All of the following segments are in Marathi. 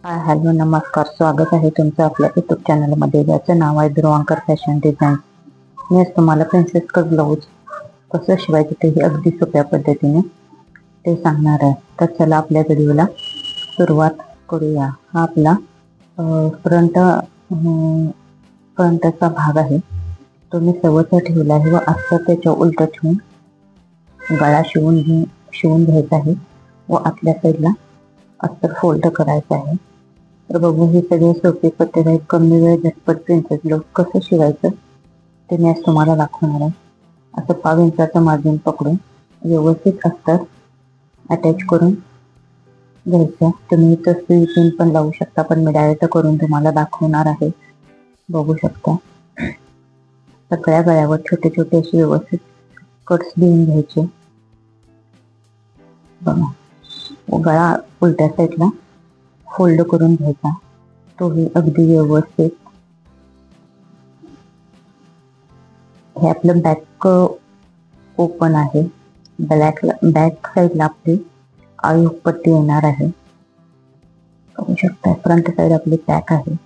हॅलो नमस्कार, स्वागत आहे तुमचं आपल्या यूट्यूब चॅनलमध्ये, ज्याचं नाव आहे ध्रुवांकर फॅशन डिझाईन. मी आज तुम्हाला प्रिन्सेस कट ब्लाऊज कसं शिवायचं तेही अगदी सोप्या पद्धतीने ते सांगणार आहे. तर चला आपल्या व्हिडिओला सुरुवात करूया. हा आपला फ्रंटचा भाग आहे, तो मी सवचा ठेवला आहे व अस्तर त्याच्या उलट ठेवून गळा शिवून घ्यायचा आहे व आतल्या साईडला अस्तर फोल्ड करायचं आहे. तर बघू, ही सगळी सोपी पद्धत आहे. कमी वेळ झटपट प्रिन्सेस ब्लाऊज कसं शिवायचं ते मी आज तुम्हाला दाखवणार आहे. असं 5 इंचाचं मार्जिन पकडून व्यवस्थित अस्तर अटॅच करून घ्यायचं. तुम्ही इथं सुई पिन पण लावू शकता, पण मी डायरेक्ट करून तुम्हाला दाखवणार आहे. बघू शकता, सगळ्या गळ्यावर छोटे छोटे असे व्यवस्थित कट्स देऊन घ्यायचे. बघा, गळा उलट्या साईडला फोल्ड करून घ्यायचा, तोही अगदी व्यवस्थित. हे आपलं बॅक ओपन आहे. बॅक साईडला आपली आळी पट्टी येणार आहे. बघू शकता, फ्रंट साईड आपली पॅक आहे.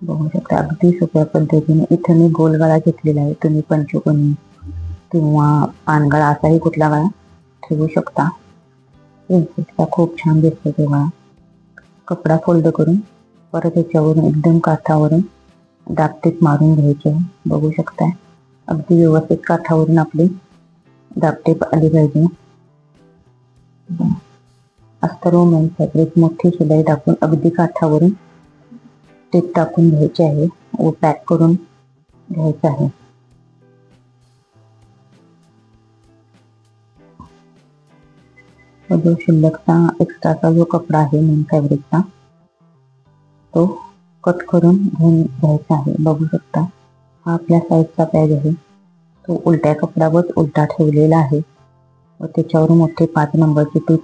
बघू शकता, अगदी सोप्या पद्धतीने. इथं मी गोल गळा घेतलेला आहे. तुम्ही पंचकोनी किंवा पानगळा असाही कुठला गळा ठेवू शकता. प्रिन्सेसचा खूप छान दिसतो तो गळा. कपडा फोल्ड करून परत याच्यावरून एकदम काठावरून दाबटीप मारून घ्यायचे. बघू शकताय, अगदी व्यवस्थित काठावरून आपली दाबटीप आली पाहिजे. अस्तर व मेन फॅब्रिक मोठी शिलाई टाकून अगदी काठावरून टीप टाकून घ्यायची आहे व पॅक करून घ्यायचं आहे. जो शिल्लकचा एक्स्ट्राचा जो कपडा आहे मेन फॅब्रिकचा, तो कट करून घेऊन घ्यायचा आहे. बघू शकता, हा आपल्या साईजचा पॅच आहे. तो उलट्या कपड्यावर उलटा ठेवलेला आहे व त्याच्यावर मोठी 5 नंबरची टीप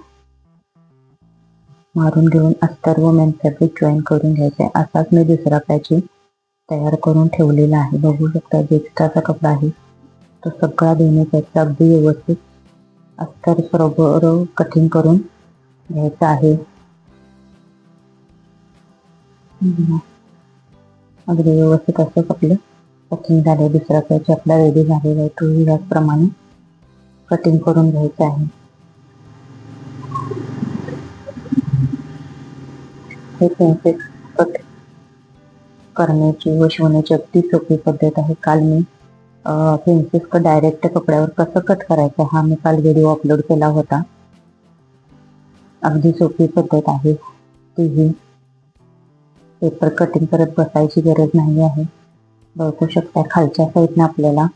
मारून घेऊन अस्तर व मेन फॅब्रिक जॉईन करून घ्यायचा आहे. असाच मी दुसरा पॅच तयार करून ठेवलेला आहे. बघू शकता, जो एक्स्ट्राचा कपडा आहे तो सगळा दोन्ही पॅचचा अगदी व्यवस्थित अस्तर बरोबर कटिंग करून घ्यायचं आहे. अगदी व्यवस्थित असं आपलं कटिंग झाले. दुसरा पॅच आपला रेडी झालेला आहे. तो याचप्रमाणे कटिंग करून घ्यायचं आहे. हे प्रिन्सेस कट करण्याची व शिवण्याची अगदी सोपी पद्धत आहे. काल मी प्रिन्सेस कट डायरेक्ट कपड्यावर कसं कट करायचं हा मी काल व्हिडिओ अपलोड केला होता. अगदी सोपी पद्धत आहे तीही. पेपर कटिंग करत बसायची गरज नाही आहे. बघू शकता, खालच्या साईडने आपल्याला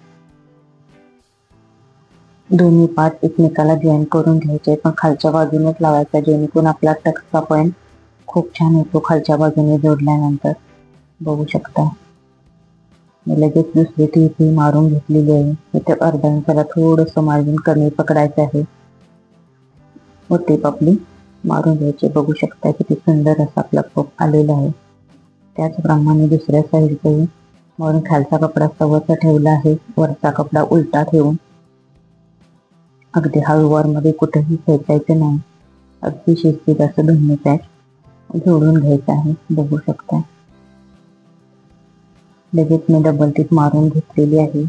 दोन्ही पार्ट एकमेकाला जॉईन करून घ्यायचे, पण खालच्या बाजूनेच लावायचा, जेणेकरून आपला टक्सचा पॉईंट खूप छान येतो खालच्या बाजूने जोडल्यानंतर. बघू शकता, मी लगेच दुसरी टीप मारून घेतलेली आहे. इथे अर्धा इंचाला थोडंसं मार्जिन कमी पकडायचं आहे व टीप आपली मारून घ्यायची. बघू शकता, किती सुंदर असा आपला पप आलेला आहे. त्याचप्रमाणे दुसऱ्या साईडचाही वरून खालचा कपडा सवचा ठेवला आहे, वरचा कपडा उलटा ठेवून अगदी हळूवारमध्ये कुठेही खेचायचं नाही. अगदी शिस्तीत असं दोन्ही पॅच जोडून घ्यायचं आहे. बघू शकता, लगेच मी डबल टीप मारून घेतलेली आहे.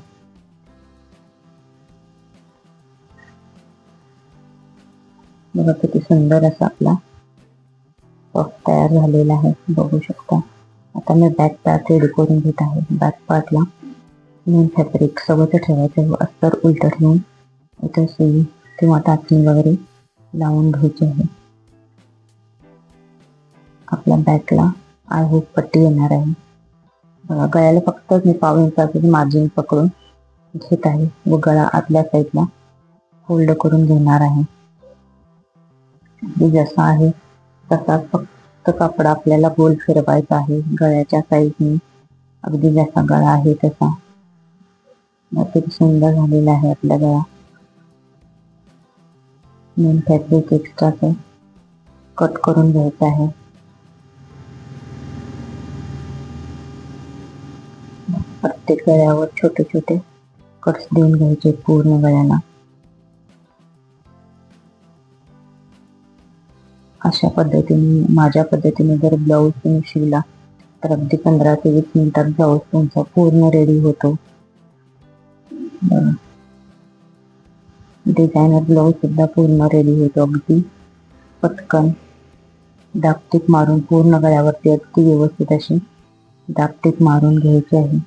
बघा, किती सुंदर असा आपला पफ तयार झालेला आहे. बघू शकता. आता मी बॅक पार्ट रेडी करून घेत आहे. बॅक पार्टला मेन फॅब्रिक सवच ठेवायचं व अस्तर उलट ठेवून इथं सुई किंवा टाचणी वगैरे लावून घ्यायची आहे. आपल्या बॅकला आळहूक पट्टी येणार आहे. बघा, गळ्याला फक्त मी 1/2 इंचाचं मार्जिन पकडून घेत आहे व गळा आतल्या साईडला फोल्ड करून घेणार आहे. जसा आहे तसाच फक्त कपडा आपल्याला गोल फिरवायचा आहे गळ्याच्या साईडने. अगदी जसा गळा आहे तसा. किती सुंदर झालेला आहे आपला गळा. मेन फॅब्रिक एक्स्ट्राचं कट करून घ्यायचं आहे. प्रत्येक गळ्यावर छोटे छोटे कट्स देऊन घ्यायचे पूर्ण गळ्याला. अशा पद्धतीने माझ्या पद्धतीने जर ब्लाऊज तुम्ही शिवला तर अगदी 15 ते 20 मिनिटात ब्लाऊज तुमचा पूर्ण रेडी होतो. डिझायनर ब्लाऊज सुद्धा पूर्ण रेडी होतो. अगदी पटकन दाबटीप मारून पूर्ण गळ्यावरती अगदी व्यवस्थित अशी दाबटीप मारून घ्यायची आहे.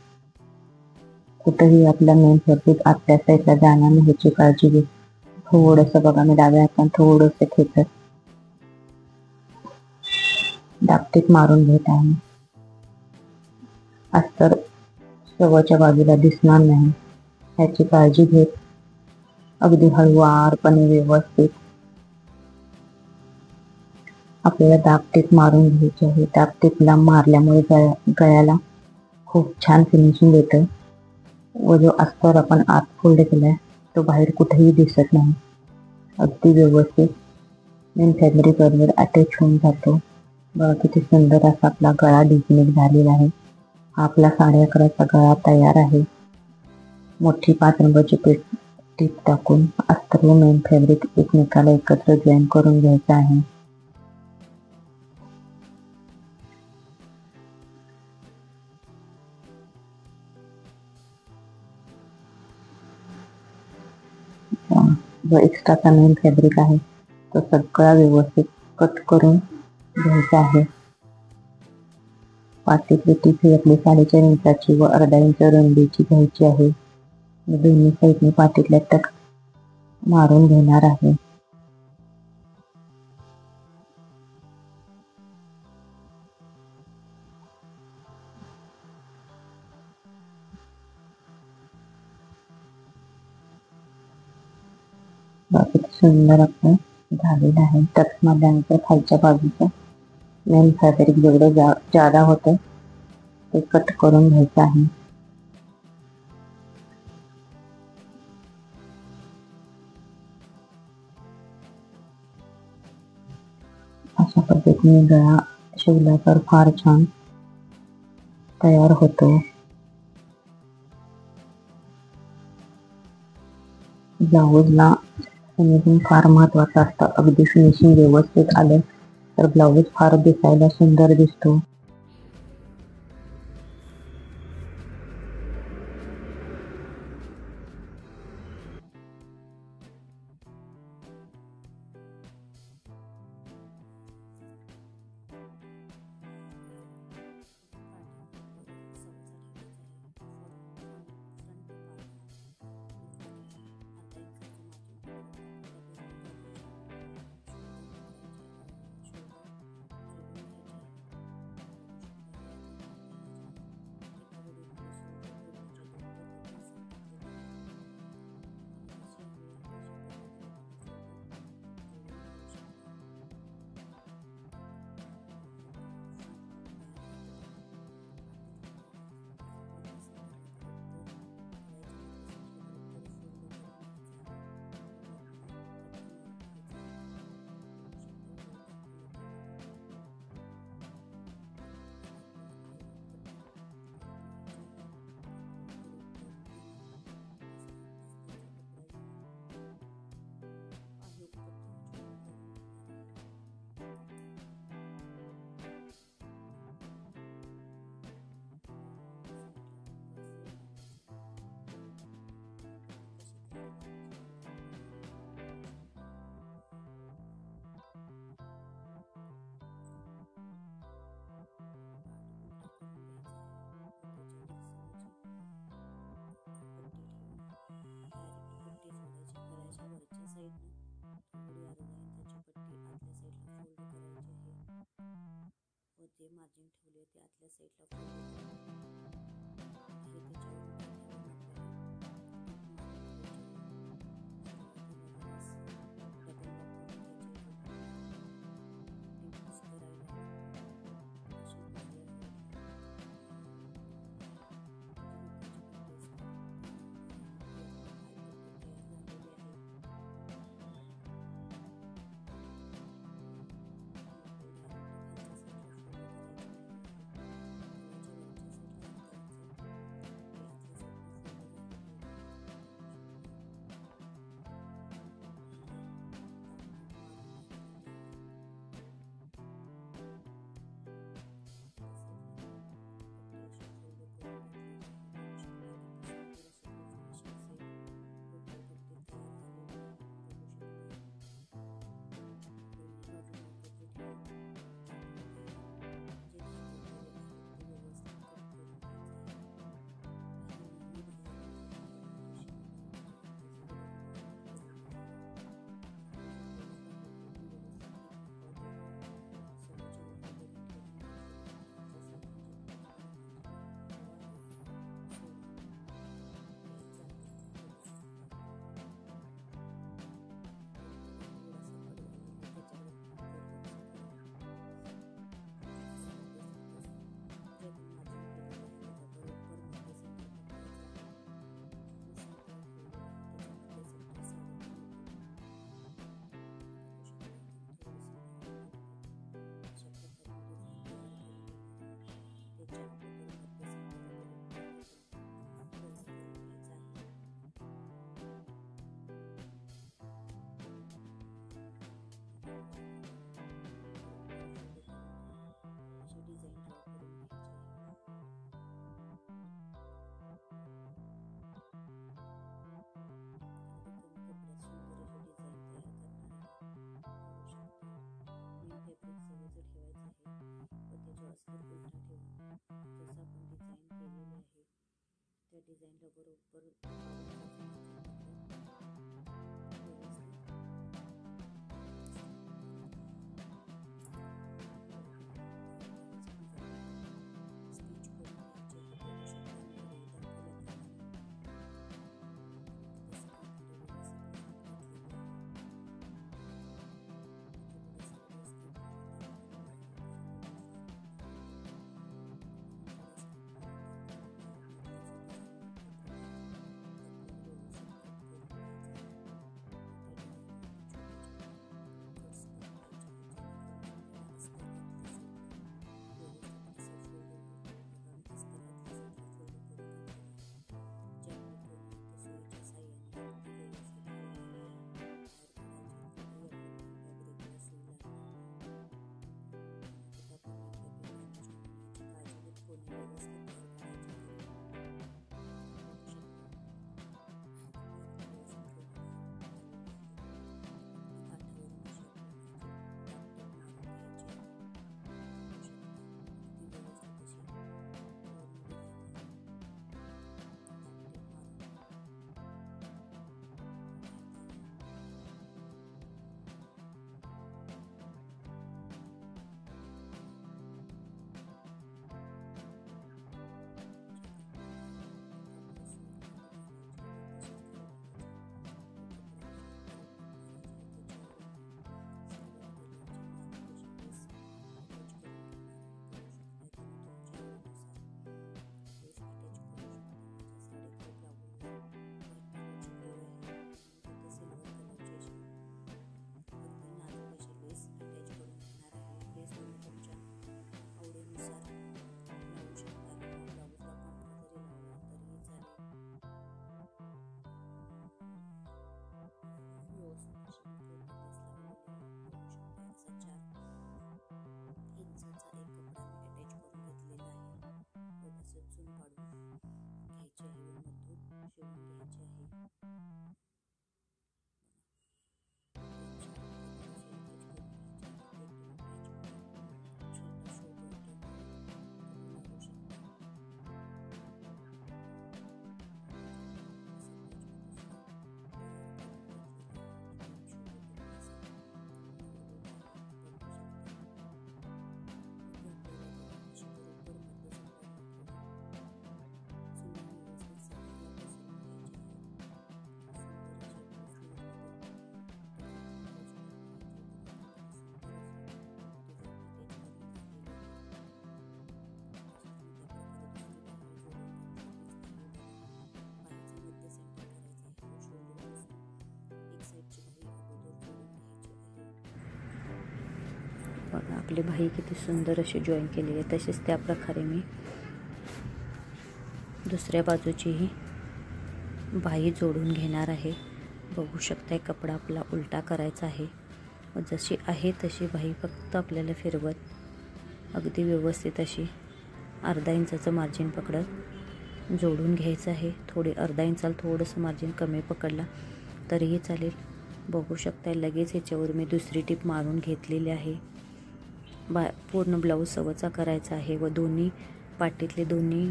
कुठेही आपला मेन फॅब्रिक आतल्या साईडला जाणार नाही ह्याची काळजी घे. थोडंसं बघा, मी डाव्या हाताने थोडंसं खेचत दाबटीप मारून घेत आहे. अस्तर शेवटच्या बाजूला दिसणार नाही ह्याची काळजी घेत अगदी हळुवारपणे व्यवस्थित आपल्याला दाबटीप मारून घ्यायची आहे. दाबटीपला मारल्यामुळे गळ्याला खूप छान फिनिशिंग येतं व जो अस्तर आपण आत फोल्ड केलाय तो बाहेर कुठेही दिसत नाही. अगदी व्यवस्थित मेन फॅब्रिक बरोबर अटॅच होऊन जातो. बघा किती सुंदर असा आपला गळा डिझाईन झालेला आहे. हा आपला 11.5चा गळा तयार आहे. मोठी 5 नंबरची टीप टाकून अस्तर व मेन फॅब्रिक एकमेकाला एकत्र जॉईन करून घ्यायचं आहे. जो एक्स्ट्राचा मेन फॅब्रिक आहे तो सगळा व्यवस्थित कट करून घ्यायचा आहे. पाठीतली टीप ही आपली 4.5 इंचाची व अर्धा इंच रुंदीची घ्यायची आहे. दोन्ही साईडने पाठीतल्या टक मारून घेणार आहे. बाकी सुंदर आपलं झालेलं आहे. टक्स मारल्यानंतर खालच्या बाजूचं मेन फॅब्रिक जेवढं जादा होतं ते कट करून घ्यायचं आहे. अशा पद्धतीने गळा शिवला तर फार छान तयार होतो. ब्लाऊजला फिनिशिंग फार महत्वाचं असतं. अगदी फिनिशिंग व्यवस्थित आलं तर ब्लाऊज फार दिसायला सुंदर दिसतो. जे मार्जिन ठेवले ते आतल्या साईडला अशी डिझाईन ड्रॉ करून घ्यायची आहे. अगदी कमी कपड्यात सुंदर अशी डिझाईन तयार करणार आहे. बघू शकता. मेन फॅब्रिक जवळच ठेवायचं आहे व त्याच्या अस्तर उलटा ठेवून जसं आपण डिझाईन केलेली आहे त्या डिझाईनला बरोबर स्टिच करून घ्यायचे आहे. बघू शकता मी व्हिडिओ दाखवल्याप्रमाणे तसं कापड व्यवस्थित घातलेलं आहे. थोडासा व्यवस्थित चून काढून घ्यायची आहे व मधून शिवून घ्यायची आहे. बघा आपली बाही किती सुंदर अशी जॉईन केलेली आहे. तसेच त्या प्रकारे मी दुसऱ्या बाजूचीही बाही जोडून घेणार आहे. बघू शकताय कपडा आपला उलटा करायचा आहे व जशी आहे तशी बाही फक्त आपल्याला फिरवत अगदी व्यवस्थित अशी अर्धा इंचाचं मार्जिन पकडत जोडून घ्यायचं आहे. थोडे अर्धा इंचाला थोडंसं मार्जिन कमी पकडला तरीही चालेल. बघू शकताय लगेच याच्यावर मी दुसरी टिप मारून घेतलेली आहे. पूर्ण ब्लाऊज सवचा करायचा आहे व दोन्ही पाठीतले दोन्ही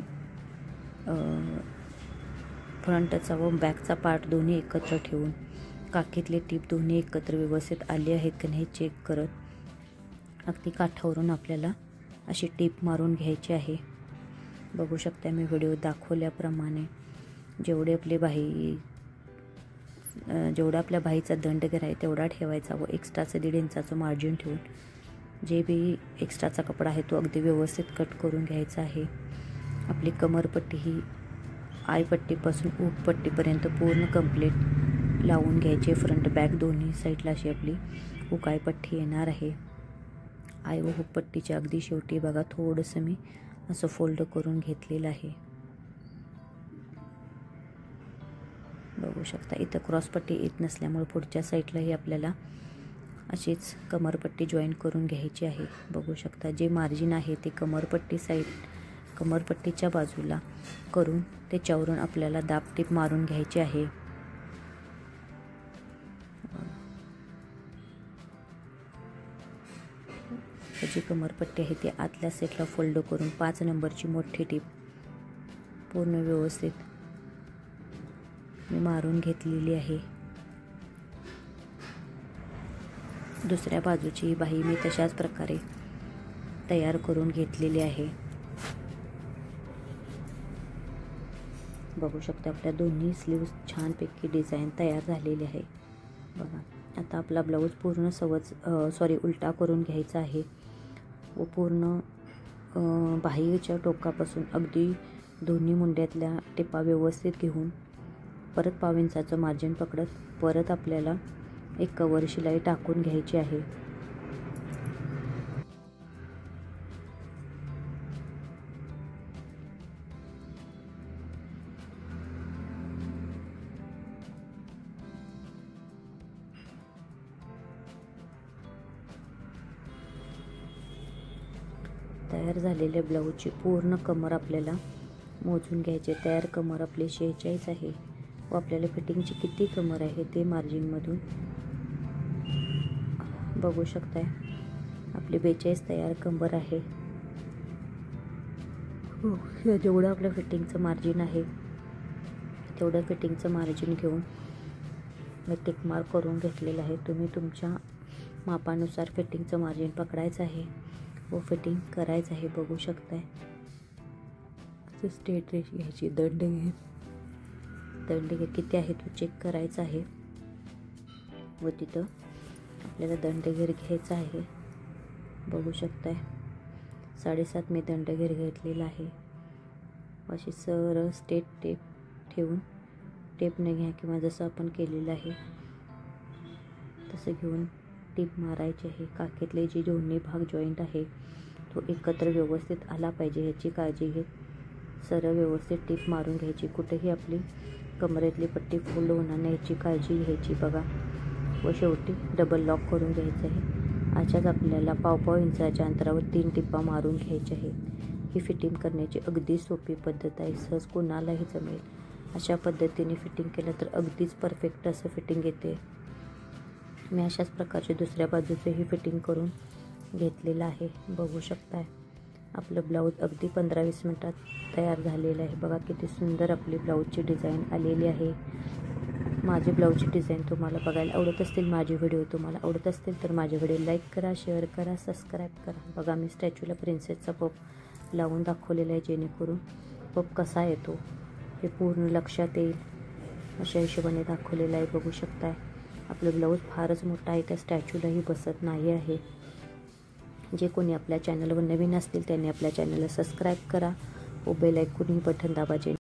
फ्रंटचा व बॅकचा पार्ट दोन्ही एकत्र ठेवून काकीतले टीप दोन्ही एकत्र व्यवस्थित आली आहेत की नाही चेक करत अगदी काठावरून आपल्याला अशी टीप मारून घ्यायची आहे. बघू शकता मी व्हिडिओ दाखवल्याप्रमाणे जेवढा आपल्या बाहीचा दंडगेर आहे तेवढा ठेवायचा व एक्स्ट्राचं 1.5 इंचाचं मार्जिन ठेवून जे बी एक्स्ट्राचा कपडा आहे तो अगदी व्यवस्थित कट करून घ्यायचा आहे. आपली कमरपट्टी ही आयपट्टीपासून हुकपट्टीपर्यंत पूर्ण कंप्लीट लावून घ्यायची. फ्रंट बॅक दोन्ही साईडला अशी आपली हुकायपट्टी येणार आहे. आय व हुकपट्टीच्या अगदी शेवटी बघा थोडंसं मी असं फोल्ड करून घेतलेलं आहे. बघू शकता इथं क्रॉसपट्टी येत नसल्यामुळे पुढच्या साईडलाही आपल्याला अशीच कमरपट्टी जॉईन करून घ्यायची आहे. बघू शकता जे मार्जिन आहे ते कमरपट्टीच्या बाजूला करून त्याच्यावरून आपल्याला दाब टीप मारून घ्यायची आहे. जी कमरपट्टी आहे ती आतल्या सेटला फोल्ड करून 5 नंबरची मोठी टीप पूर्ण व्यवस्थित मी मारून घेतलेली आहे. दुसऱ्या बाजूची बाही मी तशाच प्रकारे तयार करून घेतलेली आहे. बघू शकता आपल्या दोन्ही स्लीव्स छानपैकी डिझाईन तयार झालेली आहे. बघा आता आपला ब्लाऊज पूर्ण उलटा करून घ्यायचा आहे व पूर्ण बाहीच्या टोकापासून अगदी दोन्ही मुंड्यातल्या टिपा व्यवस्थित घेऊन परत पाव इंचाचं मार्जिन पकडत परत आपल्याला एक कवर शिलाई टाकून घ्यायची आहे. तयार झालेल्या ब्लाऊजची पूर्ण कमर आपल्याला मोजून घ्यायचे. तयार कमर आपली 46 आहे व आपल्याला फिटिंगची किती कमर आहे ते मार्जिनमधून बघू शकताय. आपली 42 तयार कमर आहे. जेवढं आपलं फिटिंगचं मार्जिन आहे तेवढं फिटिंगचं मार्जिन घेऊन मी टिक मार्क करून घेतलेलं आहे. तुम्ही तुमच्या मापानुसार फिटिंगचं मार्जिन पकडायचं आहे व फिटिंग करायचं आहे. बघू शकताय स्ट्रेट रेष घ्यायची. दंड किती आहे तो चेक करायचा आहे व तिथं आपल्याला दंडघेर घ्यायचा आहे. बघू शकताय 7.5 मी दंडघेर घेतलेला आहे. अशी सरळ स्ट्रेट टेप ठेवून टेपने घ्या किंवा जसं आपण केलेलं आहे तसं घेऊन टीप मारायची आहे. काखेतले जे दोन्ही भाग जॉईंट आहे तो एकत्र व्यवस्थित आला पाहिजे याची काळजी घेत सरळ व्यवस्थित टीप मारून घ्यायची. कुठेही आपली कमरेतली पट्टी फोल्ड होणार नाही याची काळजी घ्यायची. बघा व शेवटी डबल लॉक करून घ्यायचं आहे. अशाच आपल्याला पाव इंचाच्या अंतरावर 3 टिपा मारून घ्यायच्या आहेत. ही फिटिंग करण्याची अगदी सोपी पद्धत आहे. सहज कोणालाही जमेल. अशा पद्धतीने फिटिंग केलं तर अगदीच परफेक्ट असं फिटिंग येते. मी अशाच प्रकारचे दुसऱ्या बाजूचेही फिटिंग करून घेतलेलं आहे. बघू शकताय आपलं ब्लाऊज अगदी 15-20 मिनटात तयार झालेलं आहे. बघा किती सुंदर आपली ब्लाऊजची डिझाईन आलेली आहे. माझी ब्लाऊजची डिझाईन तुम्हाला बघायला आवडत असतील, माझे व्हिडिओ तुम्हाला आवडत असतील तर माझे व्हिडिओ लाईक करा, शेअर करा, सबस्क्राईब करा. बघा मी स्टॅच्यूला प्रिन्सेसचा पफ लावून दाखवलेला आहे जेणेकरून पफ कसा येतो हे पूर्ण लक्षात येईल अशा हिशोबाने दाखवलेलं आहे. बघू शकताय आपलं ब्लाऊज फारच मोठा आहे, त्या स्टॅच्यूलाही बसत नाही आहे. जे कोणी आपल्या चॅनलवर नवीन असतील त्यांनी आपल्या चॅनलला सबस्क्राईब करा व बेल आयकॉन बटन दाबा.